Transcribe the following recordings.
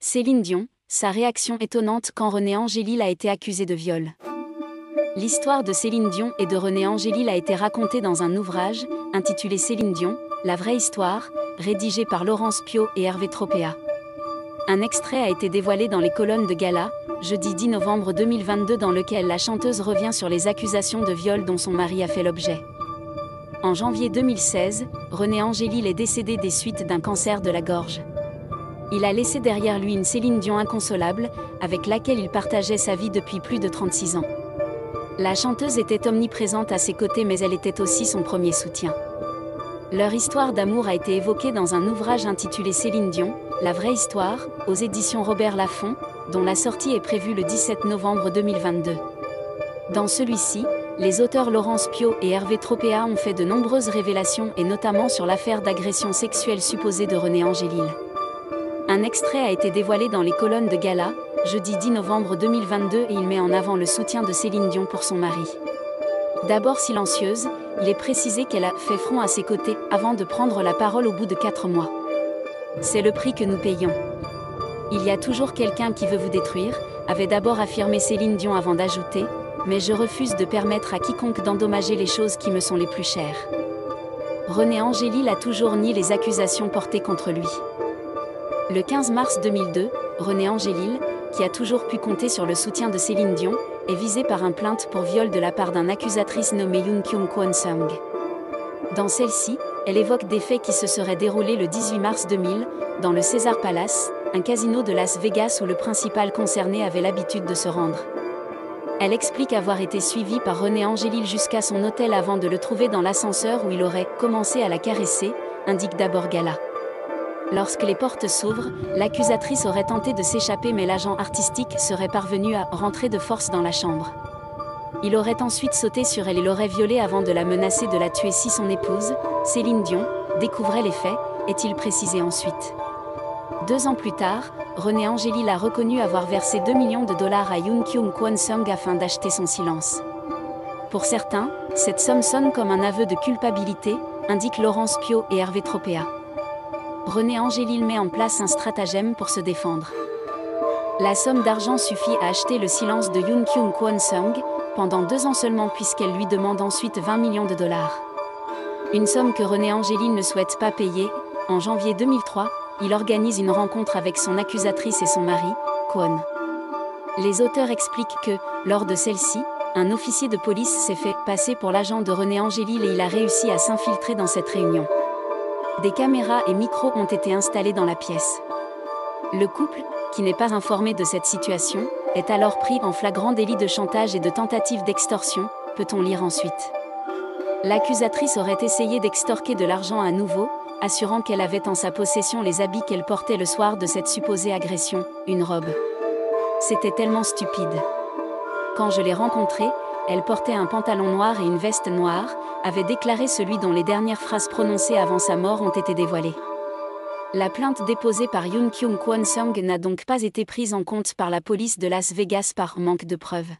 Céline Dion, sa réaction étonnante quand René Angélil a été accusé de viol. L'histoire de Céline Dion et de René Angélil a été racontée dans un ouvrage, intitulé Céline Dion, la vraie histoire, rédigé par Laurence Piot et Hervé Tropea. Un extrait a été dévoilé dans les colonnes de Gala, jeudi 10 novembre 2022, dans lequel la chanteuse revient sur les accusations de viol dont son mari a fait l'objet. En janvier 2016, René Angélil est décédé des suites d'un cancer de la gorge. Il a laissé derrière lui une Céline Dion inconsolable, avec laquelle il partageait sa vie depuis plus de 36 ans. La chanteuse était omniprésente à ses côtés, mais elle était aussi son premier soutien. Leur histoire d'amour a été évoquée dans un ouvrage intitulé Céline Dion, la vraie histoire, aux éditions Robert Laffont, dont la sortie est prévue le 17 novembre 2022. Dans celui-ci, les auteurs Laurence Piot et Hervé Tropea ont fait de nombreuses révélations, et notamment sur l'affaire d'agression sexuelle supposée de René Angélil. Un extrait a été dévoilé dans les colonnes de Gala, jeudi 10 novembre 2022, et il met en avant le soutien de Céline Dion pour son mari. D'abord silencieuse, il est précisé qu'elle a fait front à ses côtés avant de prendre la parole au bout de 4 mois. C'est le prix que nous payons. Il y a toujours quelqu'un qui veut vous détruire, avait d'abord affirmé Céline Dion avant d'ajouter, mais je refuse de permettre à quiconque d'endommager les choses qui me sont les plus chères. René Angélil a toujours nié les accusations portées contre lui. Le 15 mars 2002, René Angélil, qui a toujours pu compter sur le soutien de Céline Dion, est visé par une plainte pour viol de la part d'une accusatrice nommée Yoon Kyung Kwon Sung. Dans celle-ci, elle évoque des faits qui se seraient déroulés le 18 mars 2000, dans le Caesars Palace, un casino de Las Vegas où le principal concerné avait l'habitude de se rendre. Elle explique avoir été suivie par René Angélil jusqu'à son hôtel avant de le trouver dans l'ascenseur où il aurait commencé à la caresser, indique d'abord Gala. Lorsque les portes s'ouvrent, l'accusatrice aurait tenté de s'échapper, mais l'agent artistique serait parvenu à rentrer de force dans la chambre. Il aurait ensuite sauté sur elle et l'aurait violée avant de la menacer de la tuer si son épouse, Céline Dion, découvrait les faits, est-il précisé ensuite. 2 ans plus tard, René Angélil a reconnu avoir versé $2 millions à Yoon Kyung Kwon Sung afin d'acheter son silence. Pour certains, cette somme sonne comme un aveu de culpabilité, indiquent Laurence Piot et Hervé Tropea. René Angélil met en place un stratagème pour se défendre. La somme d'argent suffit à acheter le silence de Yoon Kyung Kwon Sung, pendant 2 ans seulement, puisqu'elle lui demande ensuite $20 millions. Une somme que René Angélil ne souhaite pas payer. En janvier 2003, il organise une rencontre avec son accusatrice et son mari, Kwon. Les auteurs expliquent que, lors de celle-ci, un officier de police s'est fait passer pour l'agent de René Angélil et il a réussi à s'infiltrer dans cette réunion. Des caméras et micros ont été installés dans la pièce. Le couple, qui n'est pas informé de cette situation, est alors pris en flagrant délit de chantage et de tentative d'extorsion, peut-on lire ensuite. L'accusatrice aurait essayé d'extorquer de l'argent à nouveau, assurant qu'elle avait en sa possession les habits qu'elle portait le soir de cette supposée agression, une robe. C'était tellement stupide. Quand je l'ai rencontrée, elle portait un pantalon noir et une veste noire, avait déclaré celui dont les dernières phrases prononcées avant sa mort ont été dévoilées. La plainte déposée par Yoon Kyung Kwon Sung n'a donc pas été prise en compte par la police de Las Vegas par manque de preuves.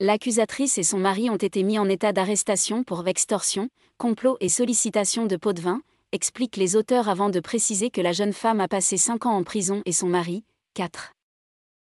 L'accusatrice et son mari ont été mis en état d'arrestation pour extorsion, complot et sollicitation de pot de vin, expliquent les auteurs avant de préciser que la jeune femme a passé 5 ans en prison et son mari, 4.